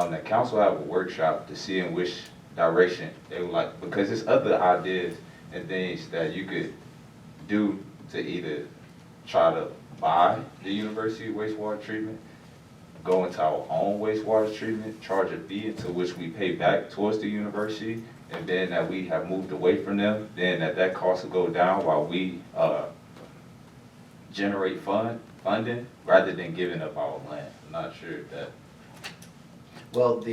the council have a workshop to see in which direction they would like, because there's other ideas and things that you could do to either try to buy the university wastewater treatment, go into our own wastewater treatment, charge a fee into which we pay back towards the university, and then that we have moved away from them, then that cost will go down while we generate funding rather than giving up our land. I'm not sure if that. Well,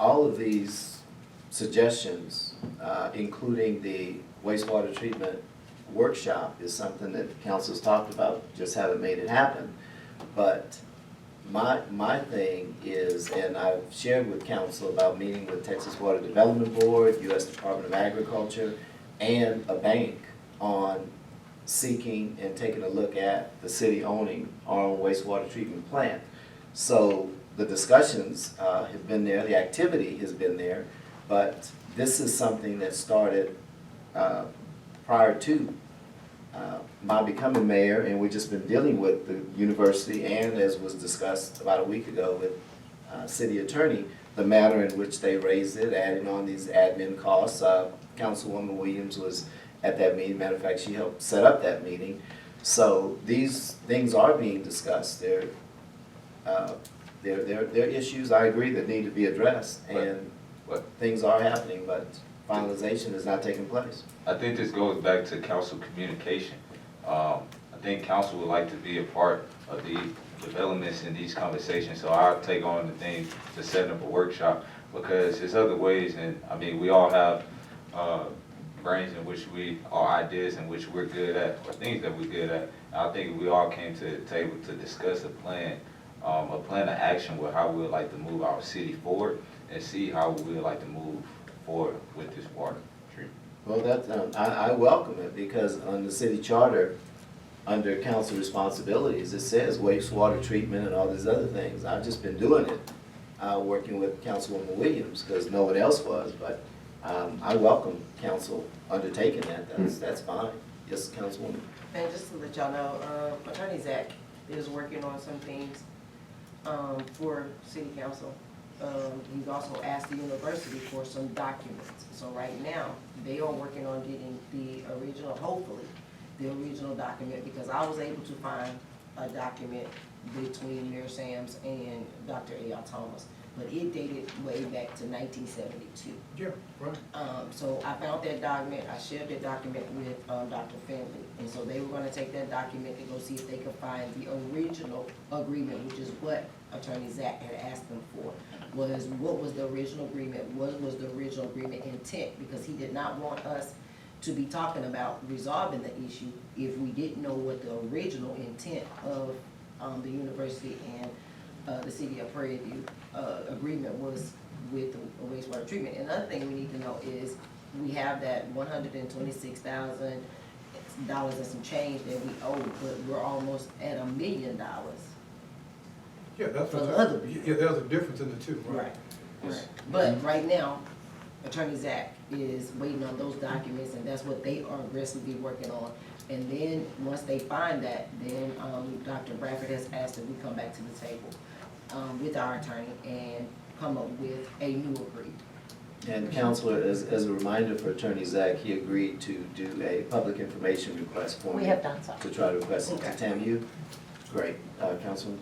all of these suggestions, including the wastewater treatment workshop, is something that the council's talked about, just haven't made it happen. But my thing is, and I've shared with council about meeting with Texas Water Development Board, U.S. Department of Agriculture, and a bank on seeking and taking a look at the city owning our own wastewater treatment plant. So the discussions have been there, the activity has been there, but this is something that started prior to my becoming mayor, and we've just been dealing with the university, and as was discussed about a week ago with city attorney, the manner in which they raised it, adding on these admin costs. Councilwoman Williams was at that meeting. Matter of fact, she helped set up that meeting. So these things are being discussed. They're issues, I agree, that need to be addressed, and things are happening, but finalization is not taking place. I think this goes back to council communication. I think council would like to be a part of the developments in these conversations, so I'll take on the thing to set up a workshop, because there's other ways, and I mean, we all have brains in which or ideas in which we're good at, or things that we're good at. And I think we all came to the table to discuss a plan of action with how we would like to move our city forward, and see how we would like to move forward with this water treatment. Well, that I welcome it, because on the city charter, under council responsibilities, it says wastewater treatment and all these other things. I've just been doing it, working with Councilwoman Williams, because no one else was, but I welcome council undertaking that. That's fine. Yes, Councilwoman. And just to let y'all know, Attorney Zach is working on some things for city council. He's also asked the university for some documents. So right now, they are working on getting the original, hopefully, the original document, because I was able to find a document between Mayor Sams and Dr. A.R. Thomas, but it dated way back to 1972. Yeah, right. So I found that document, I shared that document with Dr. Finley, and so they were gonna take that document to go see if they could find the original agreement, which is what Attorney Zach had asked them for, was what was the original agreement, what was the original agreement intent, because he did not want us to be talking about resolving the issue if we didn't know what the original intent of the university and the city of Prairie View agreement was with the wastewater treatment. Another thing we need to know is we have that $126,000 and some change that we owe, but we're almost at $1 million. Yeah, that's For what. the other people. Yeah, there's a difference in the two, right? Right. But right now, Attorney Zach is waiting on those documents, and that's what they are aggressively working on. And then, once they find that, then Dr. Bradford has asked that we come back to the table with our attorney and come up with a new agreement. And Counselor, as a reminder for Attorney Zach, he agreed to do a public information request for me. We have done so. To try to request it to Okay. TAMU. Great. Councilman?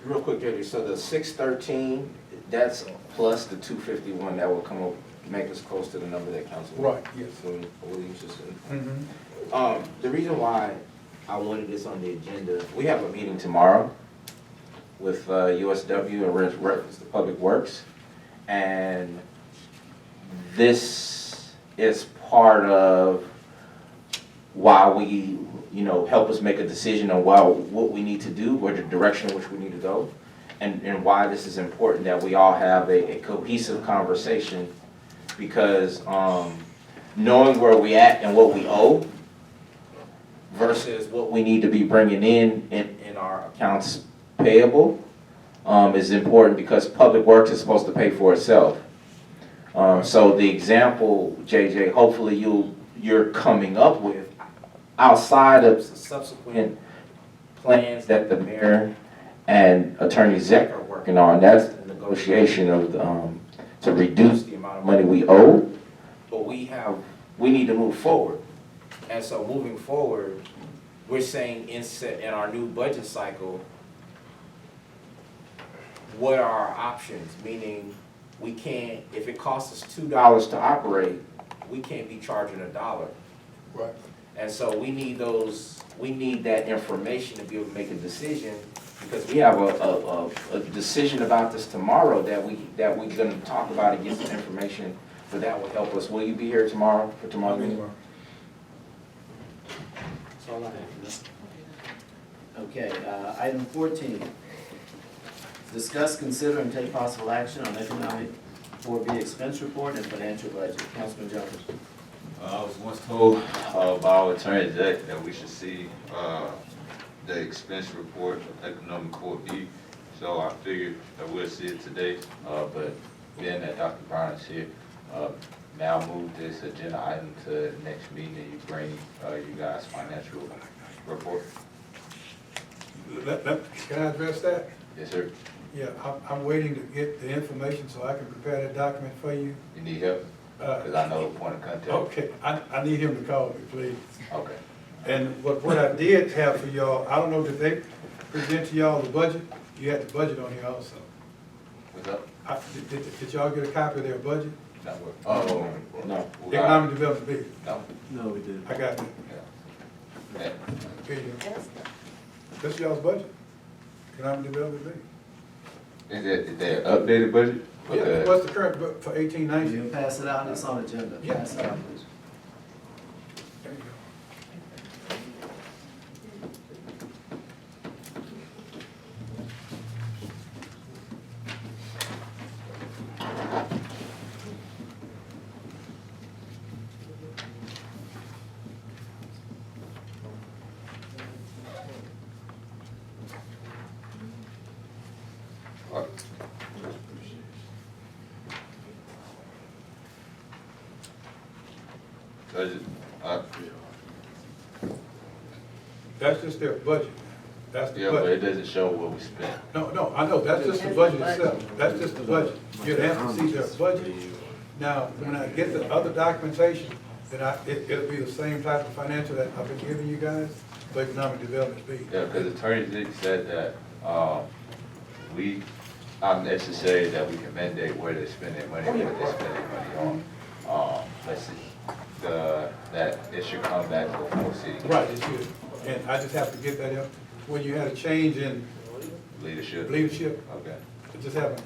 Real quick, JJ, so the 613, that's plus the 251 that will come up, make us close to the number that Councilman Right, yes. Williams just said. Mm-hmm. The reason why I wanted this on the agenda, we have a meeting tomorrow with USW in reference to Public Works, and this is part of why we, help us make a decision on what we need to do, or the direction in which we need to go, and why this is important that we all have a cohesive conversation, because knowing where we at and what we owe versus what we need to be bringing in our accounts payable is important, because Public Works is supposed to pay for itself. So the example, JJ, hopefully you're coming up with outside of subsequent plans that the mayor and Attorney Zach are working working on. That's the negotiation of, to reduce the amount of money we owe. But we need to move forward. And so moving forward, we're saying in our new budget cycle, what are our options? Meaning, we can't, if it costs us $2 to operate, we can't be charging $1. Right. And so we need that information to be able to make a decision, because we have a decision about this tomorrow that we're gonna talk about and get some information, but that will help us. Will you be here tomorrow for tomorrow's meeting? That's all I have. Okay, item 14. Discuss, consider, and take possible action on economic 4B expense report and financial budget. Councilman Jones. I was once told by our attorney that we should see the expense report of Economic Court B. So I figured that we'll see it today, but being that Dr. Brown is here, may I move this agenda item to the next meeting and you bring you guys' financial report? Can I address that? Yes, sir. Yeah, I'm waiting to get the information so I can prepare that document for you. You need help? Because I know the point of contact. Okay, I need him to call me, please. Okay. And what I did have for y'all, I don't know, did they present to y'all the budget? You had the budget on here also. What's up? Did y'all get a copy of their budget? No. Oh, no. Economic Development Big. No. No, we didn't. I got that. Yeah. Here you go. That's y'all's budget. Economic Development Big. Is that an updated budget? Yeah, what's the current budget for 18-19? You can pass it out, it's on agenda. Yeah. Pass it out, please. There you go. That's just their budget. That's the Yeah, but it budget. doesn't show what we spent. No, I know, that's just the budget itself. That's just the budget. You'd have to see their budget. Now, when I get the other documentation, then it'll be the same type of financial that I've been giving you guys for economic development speed. Yeah, because Attorney Dick said that, we, not necessary that we can mandate where they're spending money, what they're spending money on. Let's see, that it should come back before city. Right, it should. And I just have to get that up. When you had a change in Leadership. leadership, Okay, it just happened.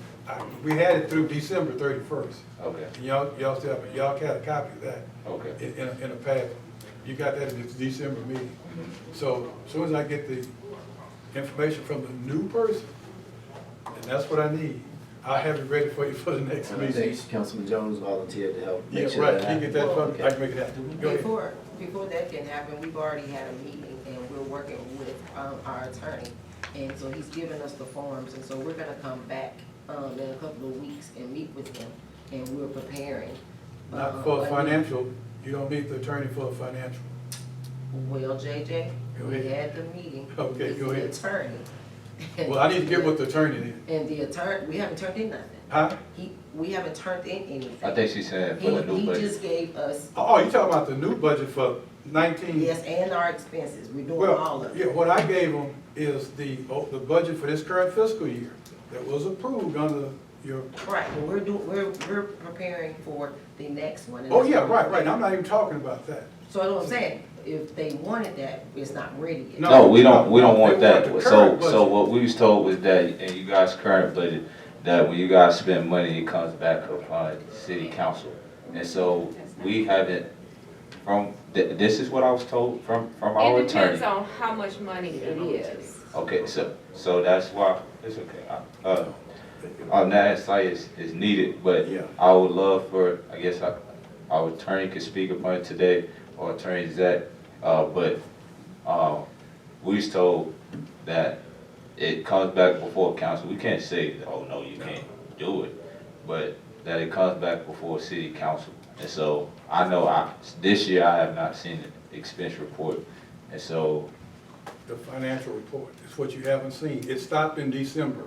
We had it through December 31st. okay, And y'all still have, y'all got a copy of that okay. in a pad. You got that in the December meeting. So as soon as I get the information from the new person, and that's what I need, I'll have it ready for you for the next And I meeting. think Councilman Jones volunteered to help Yeah, make sure right, that you get that happens. from, I can make it happen. Go ahead. Before that can happen, we've already had a meeting and we're working with our attorney. And so he's given us the forms, and so we're gonna come back in a couple of weeks and meet with him, and we're preparing. Not for financial, you don't need the attorney for a financial. Well, JJ, Go we ahead. had the meeting Okay, with go the ahead. attorney. Well, I need to get with the attorney then. And the attorney, we haven't turned in nothing. Huh? We haven't turned in anything. I think she said for the new He budget. just gave us, Oh, you talking about the new budget for 19? yes, and our expenses, we're doing all Well, of yeah, it. what I gave them is the budget for this current fiscal year that was approved under your, Right, but we're preparing for the next one. and oh, that's yeah, what we're right, I'm not even talking about that. So that's what I'm saying, if they wanted that, it's not ready yet. No. No, we don't want They that. want the So, current so budget. what we was told was that in you guys' current budget, that when you guys spend money, it comes back upon city council. And so we haven't, this is what I was told from our It depends attorney. on how much money it is. Okay, so that's why, it's okay. On that side is needed, but Yeah. I would love for, I guess, our attorney could speak upon it today, or Attorney Zach, but, we was told that it comes back before council. We can't say, oh, no, you can't do it, but that it comes back before city council. And so, I know this year I have not seen the expense report, and so the financial report. It's what you haven't seen. It stopped in December.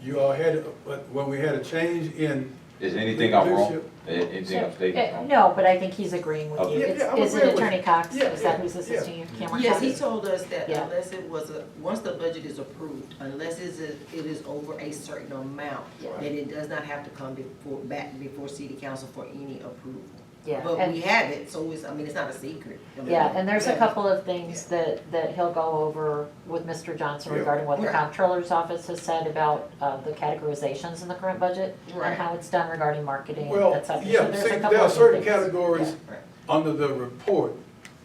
You all had, but when we had a change in. Is anything I'm wrong? leadership- Anything I'm stating wrong? No, but I think he's agreeing with Okay. you. Yeah, I'm Is it agreeing with Attorney you. Cox? Yeah, Is that yeah, who's assisting you, Cameron Yes, Cox? he told us that Yeah. unless it was once the budget is approved, unless it is over a certain amount, Yeah. then it does not have to come back before city council for any approval. Yeah, But and- we have it, so it's, it's not a secret. I mean, Yeah, and there's a yeah. couple of things that he'll go over with Mr. Johnson Yeah. regarding what the Right. comptroller's office has said about the categorizations in the current budget Right. and how it's done regarding marketing, Well, et cetera. So yeah, there's see, a couple there are of certain things. categories Right. under the report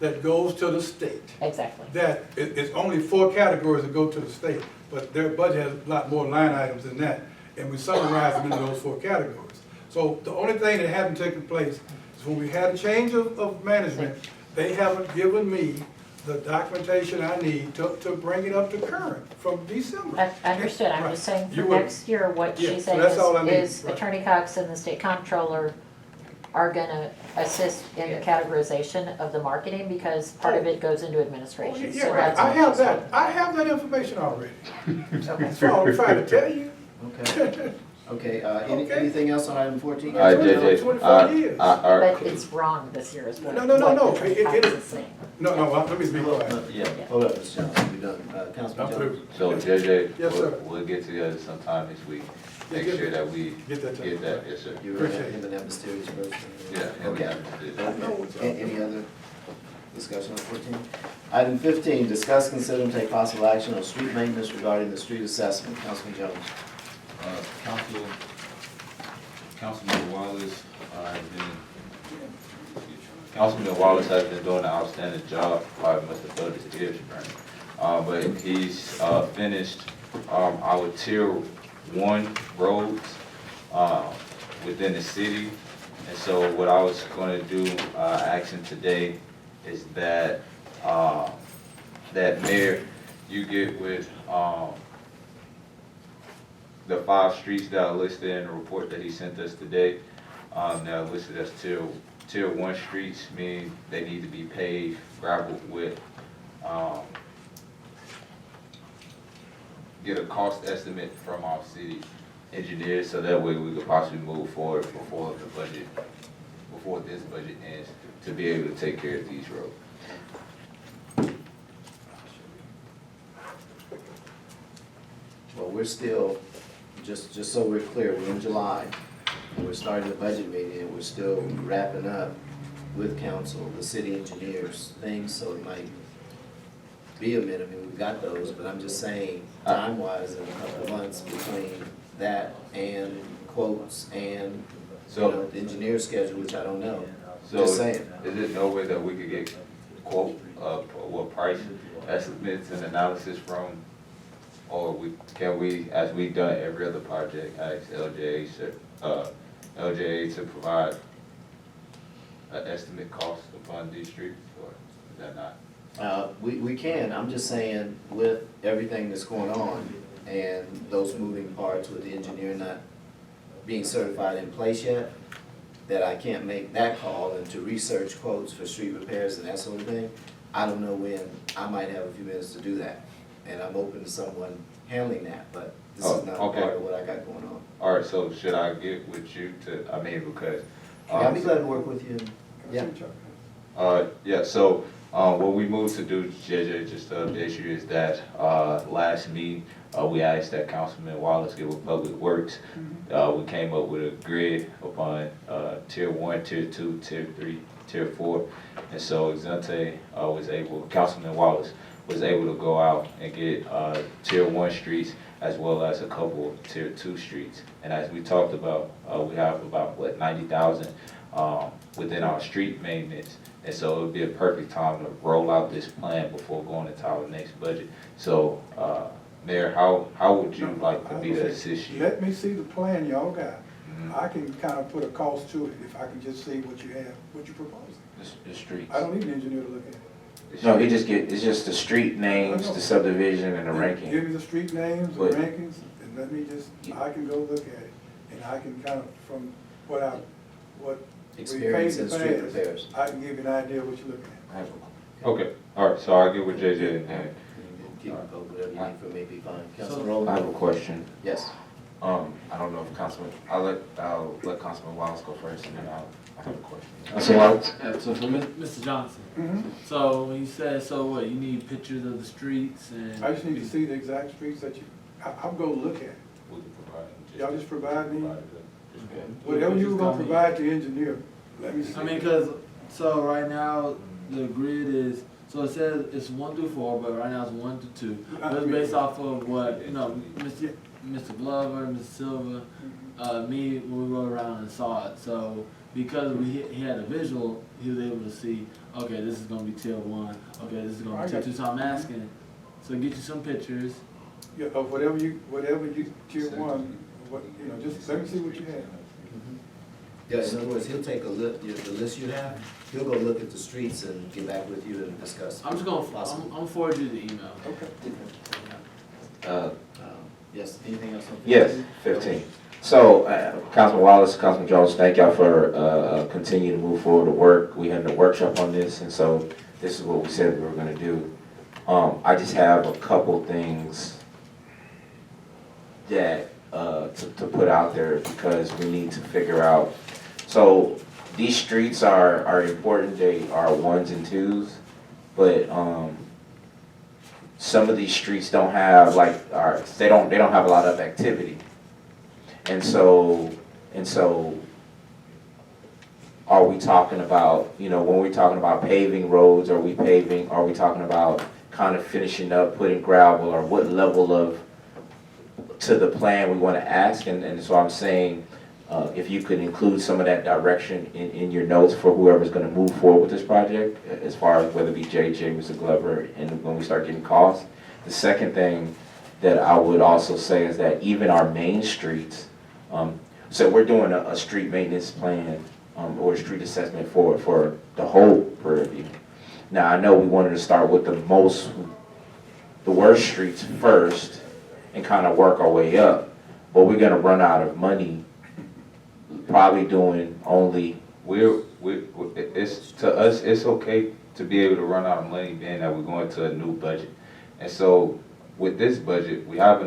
that goes to the state. Exactly. That, it's only 4 categories that go to the state, but their budget has a lot more line items than that, and we summarize them into those 4 categories. So the only thing that hasn't taken place is when we had a change of management, they haven't given me the documentation I need to bring it up to current from December. I understood, I'm just saying for You would- next year, what Yeah, she's so saying that's all I need, is right. Attorney Cox and the state comptroller are gonna assist in the categorization of the marketing because part of it goes into Oh, administration. yeah, So right, that's I what have she's that, I have that information already. saying. That's all I'm trying to tell you. Okay, okay, Okay. anything else on item 14? All right, It's JJ, 24 years. all right. But it's wrong this year is what No, no, no, no. what Attorney It- Cox it- is saying. No, let me be quiet. Yeah, hold up, Mr. Johnson, we're done. Councilman I'm Jones? through. So JJ, Yes, sir. we'll get together sometime this week, Yeah, make get- sure that we get that done. get that, yes, sir. You were Appreciate it. having that mysterious person? Yeah. and we Okay. have to do I that. know what's up. Any other discussion on 14? Item 15, discuss, consider, and take possible action on street maintenance regarding the street assessment. Councilman Jones. Councilman Wallace Councilman Wallace has been doing an outstanding job. Probably must have felt his ears burning. But he's finished our tier 1 roads within the city. And so what I was going to do, action today, is that that Mayor, you get with the 5 streets that are listed in the report that he sent us today. That are listed as tier 1 streets, meaning they need to be paved, gravelled with. Get a cost estimate from our city engineers, so that way we could possibly move forward before this budget ends, to be able to take care of these roads. Well, we're still, just so we're clear, we're in July, and we're starting the budget meeting, and we're still wrapping up with council, the city engineers, things, so it might be a minute, I mean, we've got those, but I'm just saying, time-wise, in a couple of months between that and quotes and, you know, the engineer schedule, which I don't know. So Just saying. is it no way that we could get quote, what price estimates and analysis from, or can we, as we've done every other project, ask LJA to provide an estimate cost upon these streets, or is that not? We can, I'm just saying, with everything that's going on and those moving parts with the engineer not being certified in place yet, that I can't make that call and to research quotes for street repairs and that sort of thing. I don't know when I might have a few minutes to do that, and I'm open to someone handling that, but this Oh, is not okay. part of what I got going on. All right, so should I get with you to, I mean, because. I'll be glad to work with you, yeah. Yeah, so, what we moved to do, JJ, just to update you, is that, last meeting, we asked that Councilman Wallace get with Public Works. We came up with a grid upon, tier 1, tier 2, tier 3, tier 4. And so Councilman Wallace was able to go out and get, tier 1 streets as well as a couple of tier 2 streets. And as we talked about, we have about, 90,000, within our street maintenance. And so it would be a perfect time to roll out this plan before going into our next budget. So, Mayor, how would you like for me to assist you? Let me see the plan y'all got. I can kind of put a cost to it if I can just see what you have, what you're proposing. The streets. I don't need an engineer to look at it. No, it's just the street names, the subdivision, and the Give ranking. me the street names, the But- rankings, and let me just, I can go look at it. And I can kind of, from what we paid Experience in in the street past, repairs. I can give you an idea of what you're looking at. Okay, all right, so I'll get with JJ and then keep it open, whatever you need from me, be fine. Councilman I Rowland? have a question. Yes. I don't know if Councilman, I'll let Councilman Wallace go first, and then I'll have a question. Councilman Wallace? So for Mr. Johnson, Mhm. so when you said, so what, you need pictures of the streets and? I just need to see the exact streets that I'm gonna look at. We can provide them. Y'all just provide me, Okay. whatever you were gonna Just tell me. provide the engineer, let me see. I mean, cause, so right now, the grid is, so it says it's 1 through 4, but right now it's 1 to 2. But it's based off of what, you know, Mr. Glover, Mr. Silva, me, when we rode around and saw it. So because he had a visual, he was able to see, okay, this is gonna be tier 1, okay, this is gonna be tier 2, so I'm asking, so get you some pictures. Yeah, of whatever you, tier 1, what, you know, just let me see what you have. Yeah, in other words, he'll take a look, the list you have, he'll go look at the streets and get back with you and discuss. I'm just gonna, possible. I'm gonna forward you the email. Okay. Yes, anything else on 15? Yes, 15. So, Councilman Wallace, Councilman Jones, thank y'all for continuing to move forward to work. We had a workshop on this, and so this is what we said we were gonna do. I just have a couple things that, to put out there because we need to figure out. So, these streets are important, they are 1s and 2s, but, some of these streets don't have they don't have a lot of activity. And so are we talking about, you know, when we're talking about paving roads, are we talking about kind of finishing up, putting gravel, or what level of, to the plan we want to ask? And so I'm saying, if you could include some of that direction in your notes for whoever's going to move forward with this project, as far as whether it be JJ, Mr. Glover, and when we start getting costs. The second thing that I would also say is that even our main streets, so we're doing a street maintenance plan or a street assessment for the whole Prairie. Now, I know we wanted to start with the worst streets first and kind of work our way up, but we're going to run out of money probably doing only. It's, to us, it's okay to be able to run out of money being that we're going to a new budget. And so with this budget, we have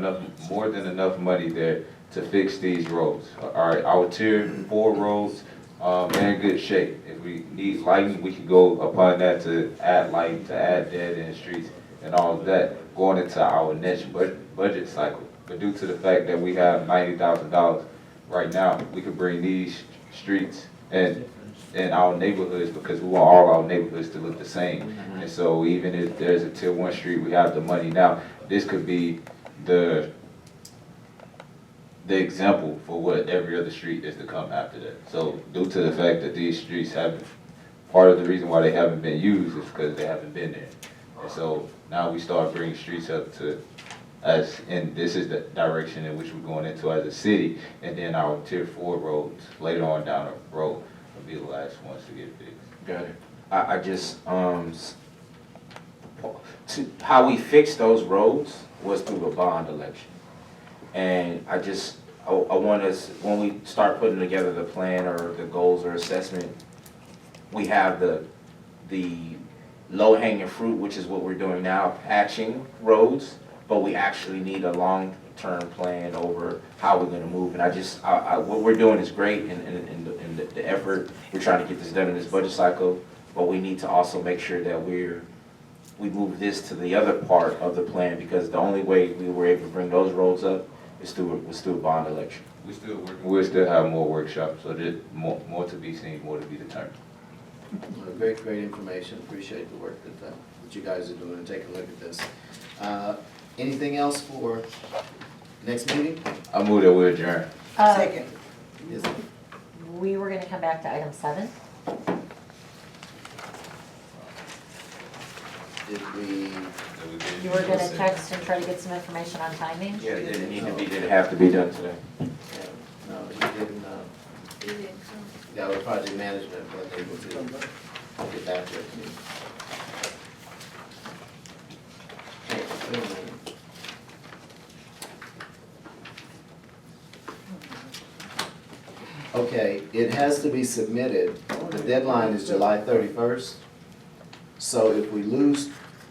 more than enough money there to fix these roads. All right, our tier 4 roads, they're in good shape. If we need lighting, we can go upon that to add lighting, to add dead end streets and all of that going into our next budget cycle. But due to the fact that we have $90,000 right now, we could bring these streets and in our neighborhoods, because we want all our neighborhoods to look the same. And so even if there's a tier 1 street, we have the money now. This could be the example for what every other street is to come after that. So due to the fact that these streets haven't, part of the reason why they haven't been used is because they haven't been there. And so now we start bringing streets up to, and this is the direction in which we're going into as a city, and then our tier 4 roads later on down the road will be the last ones to get fixed. Got it. I just, how we fixed those roads was through a bond election. And I want us, when we start putting together the plan or the goals or assessment, we have the low-hanging fruit, which is what we're doing now, patching roads, but we actually need a long-term plan over how we're gonna move. And what we're doing is great in the effort. We're trying to get this done in this budget cycle, but we need to also make sure that we move this to the other part of the plan, because the only way we were able to bring those roads up was through a bond election. We'll still have more workshops, so there's more to be seen, more to be determined. Well, great information. Appreciate the work that you guys are doing and taking a look at this. Anything else for next meeting? I move that we adjourn. Second. Yes. We were gonna come back to item 7. Did we? You were gonna text and try to get some information on timing? Yeah, did it have to be done today? No, you didn't. Yeah, with project management, wasn't able to get back to it. Okay, it has to be submitted. The deadline is July 31st. So if we lose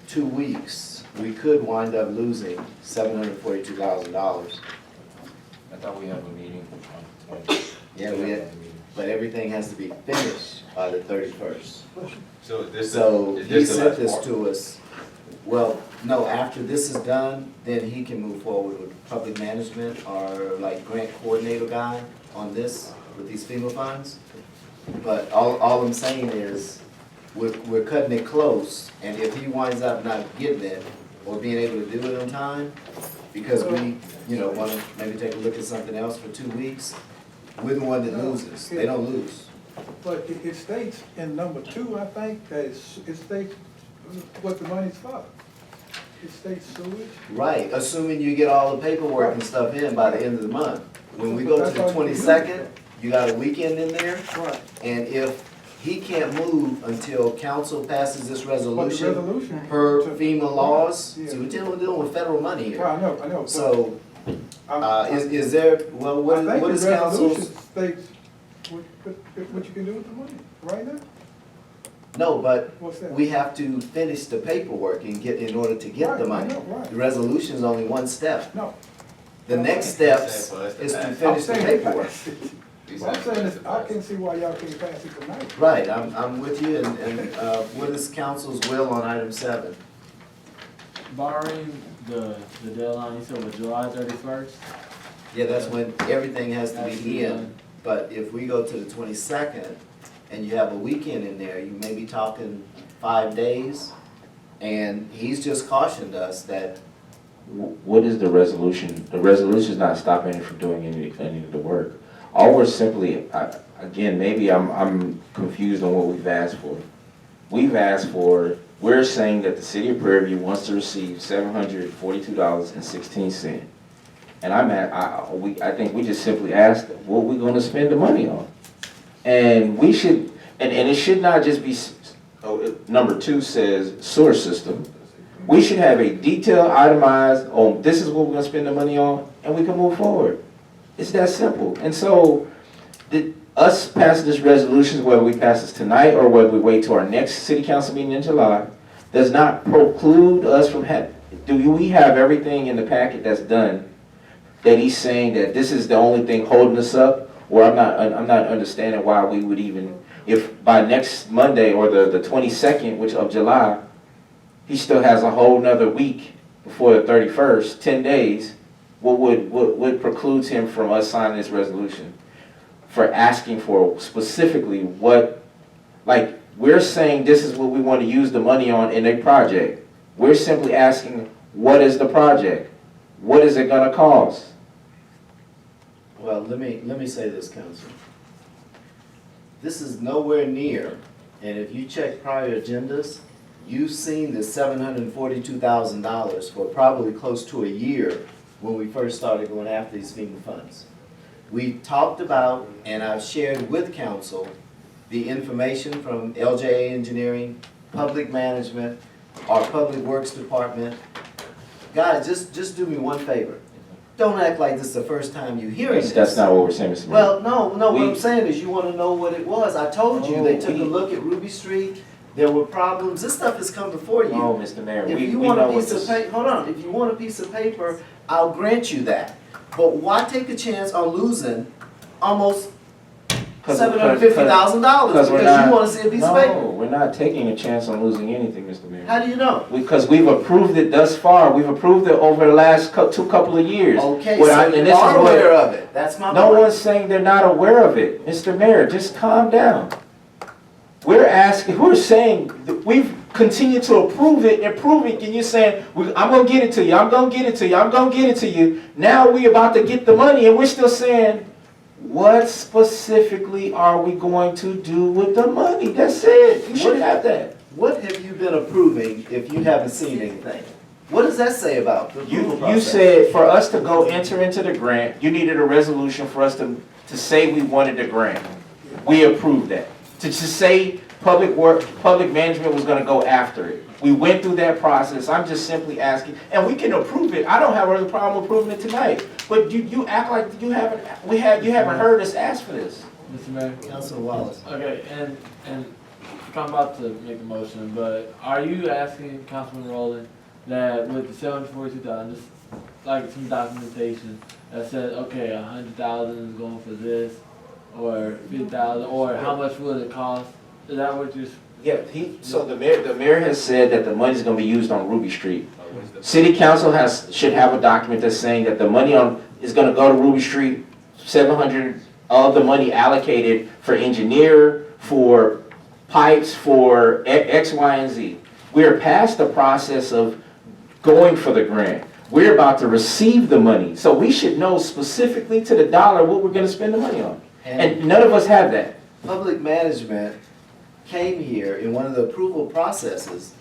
2 weeks, we could wind up losing $742,000. I thought we have a meeting on 20. Yeah, but everything has to be finished by the 31st. So is this, So is he this the sent last this part? to us. Well, no, after this is done, then he can move forward with public management or like grant coordinator guy on this, with these FEMA funds. But all I'm saying is, we're cutting it close, and if he winds up not getting it, or being able to do it on time, because we, wanna maybe take a look at something else for 2 weeks, we're the one that loses, they don't lose. But it states in number 2, I think, that it states what the money's for. It states sewage. Right, assuming you get all the paperwork and stuff in by the end of the month. When we go to the 22nd, you got a weekend in there, Right. and if he can't move until council passes this But the resolution resolution. per to- FEMA laws, Yeah. see, we're dealing with federal money Well, here. I know. but So, I'm- is there, well, I think what the is resolution council's? states what you can do with the money, right now? No, but What's that? we have to finish the paperwork and in order to get the Right, I money. know, right. The resolution is only one step. No. The next steps is to finish the paperwork. Well, I'm saying this, I can't see why y'all can't pass it tonight. Right, I'm with you, and what is council's will on item 7? Barring the deadline, you said was July 31st? Yeah, that's when everything has to Has to be be in, done. but if we go to the 22nd, and you have a weekend in there, you may be talking 5 days, and he's just cautioned us that, What is the resolution? The resolution is not stopping him from doing any of the work. All we're simply, again, maybe I'm confused on what we've asked for. We're saying that the city of Prairie View wants to receive $742.16. And I think we just simply asked, what we gonna spend the money on? And we should, and it should not just be, number 2 says sewer system. We should have a detailed itemized, this is what we're gonna spend the money on, and we can move forward. It's that simple. And so, us passing this resolution, whether we pass this tonight or whether we wait till our next city council meeting in July, does not preclude us from we have everything in the packet that's done, that he's saying that this is the only thing holding us up, or I'm not understanding why we would even, if by next Monday or the 22nd, which of July, he still has a whole nother week before the 31st, 10 days, what precludes him from us signing this resolution? For asking for specifically we're saying this is what we want to use the money on in a project. We're simply asking, what is the project? What is it gonna cost? well, let me say this, council. This is nowhere near, and if you check prior agendas, you've seen the $742,000 for probably close to a year when we first started going after these FEMA funds. We talked about, and I've shared with council, the information from LJA Engineering, Public Management, our Public Works Department. Guys, just do me one favor. Don't act like this is the first time you're hearing this. That's not what we're saying, Mr. Mayor. Well, no, what We- I'm saying is you wanna know what it was. I told you, they took a look at Ruby Street, there were problems, this stuff has come before you. No, Mr. Mayor, If we you want a know what piece of this. hold on, if you want a piece of paper, I'll grant you that. But why take a chance on losing almost $750,000 Because we're because you not- wanna see a piece of paper? No, we're not taking a chance on losing anything, Mr. Mayor. How do you know? Because we've approved it thus far, we've approved it over the last couple of years. Okay, What so and you this is are what- aware of it, that's my No point. one's saying they're not aware of it. Mr. Mayor, just calm down. We're saying, that we've continued to approve it, and you're saying, I'm gonna get it to you, I'm gonna get it to you, I'm gonna get it to you. Now we about to get the money, and we're still saying, what specifically are we going to do with the money? That's it. You should have that. What have you been approving if you haven't seen anything? What does that say about the approval You process? said for us to go enter into the grant, you needed a resolution for us to say we wanted the grant. We approved that. To say public management was gonna go after it. We went through that process. I'm just simply asking, and we can approve it. I don't have a problem approving it tonight. But you act like you haven't heard us ask for this. Mr. Mayor? Councilman Wallace. Okay, and I'm about to make a motion, but are you asking Councilman Rowland that with the $742,000, just like some documentation that said, okay, 100,000 is going for this, or 50,000, or how much would it cost? Is that what you're? Yeah, so the mayor has said that the money's gonna be used on Ruby Street. City council should have a document that's saying that the money is gonna go to Ruby Street, 700 of the money allocated for engineer, for pipes, for X, Y, and Z. We are past the process of going for the grant. We're about to receive the money, so we should know specifically to the dollar what we're gonna spend the money on. And none of us have that. Public management came here in one of the approval processes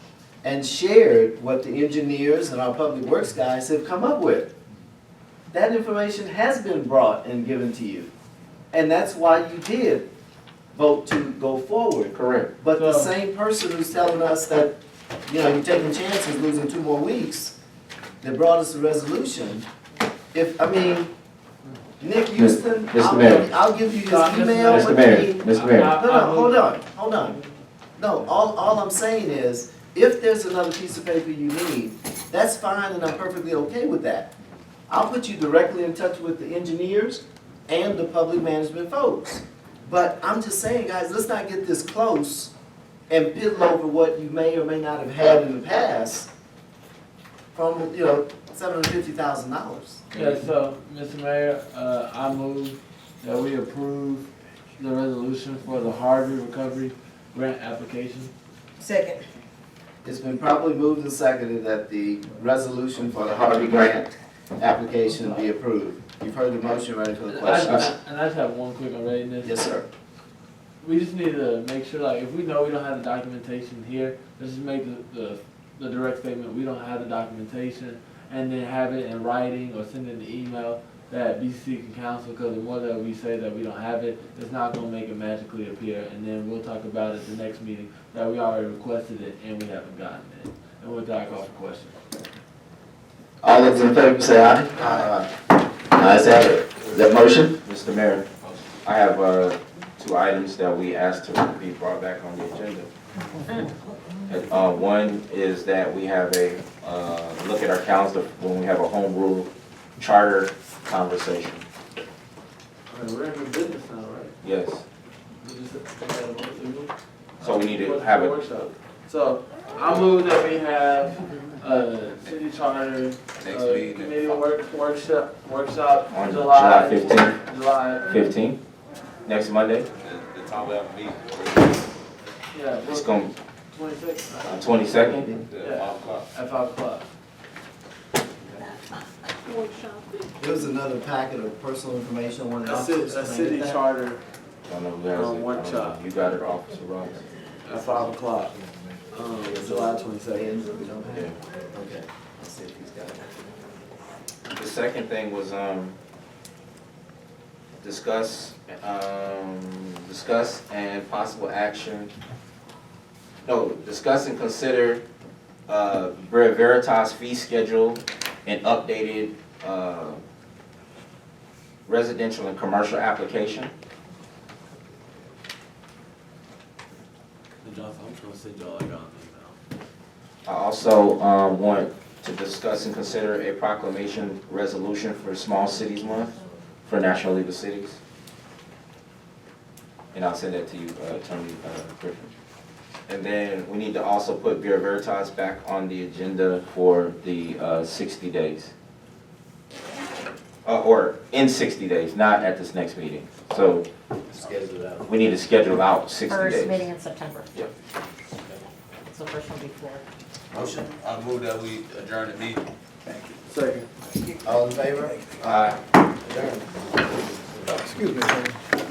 and shared what the engineers and our public works guys have come up with. That information has been brought and given to you. And that's why you did vote to go forward. Correct. But the same person who's telling us that, you know, you're taking chances, losing 2 more weeks, that brought us a resolution, Nick Houston, Mr. Mayor. I'll give you his Mr. email. Mr. what Mayor, you need. Mr. Mayor. No, hold on. No, all I'm saying is, if there's another piece of paper you need, that's fine and I'm perfectly okay with that. I'll put you directly in touch with the engineers and the public management folks. But I'm just saying, guys, let's not get this close and piddle over what you may or may not have had in the past from, $750,000. Yeah, so, Mr. Mayor, I move that we approve the resolution for the Harvey Recovery Grant application. Second. It's been properly moved and seconded that the resolution for the Harvey Grant application be approved. You've heard the motion, ready for the questions? And I just have one quick on readiness. Yes, sir. We just need to make sure, like, if we know we don't have the documentation here, let's just make the direct statement, we don't have the documentation, and then have it in writing or send it in the email that BCC can counsel, because the more that we say that we don't have it, it's not gonna make it magically appear, and then we'll talk about it the next meeting, that we already requested it and we haven't gotten it. And with that, I call for question. All those in favor say aye. Aye. Ayes have it. Is that motion? Mr. Mayor, I have 2 items that we asked to be brought back on the agenda. One is that we have a look at our calendar when we have a home rule charter conversation. We're in business now, right? Yes. So So we need to have it. workshop. So I move that we have city charter committee workshop On July July 15th. July 15th, next Monday. The time we have a meeting. Yeah, It's going 26. 22nd. Yeah, 5 o'clock. at 5 o'clock. There's another packet of personal information, one A city charter I don't know who has it. Workshop. You got it, Officer Ross. at 5 o'clock. July 22nd. We don't have Yeah. it. Okay, let's see if he's got it. The second thing was discuss and possible action. No, discuss and consider Veritas fee schedule and updated residential and commercial application. I'm just gonna send y'all like on email. I also want to discuss and consider a proclamation resolution for Small Cities Month for National League of Cities. And I'll send that to you, Attorney Griffin. And then we need to also put Vera Veritas back on the agenda for the 60 days. Or in 60 days, not at this next meeting. So Schedule it out. we need to schedule out 60 days. First meeting in September. Yep. It's the first one before. Motion? I move that we adjourn the meeting. Second. All in favor? Aye. Adjourned. Excuse me,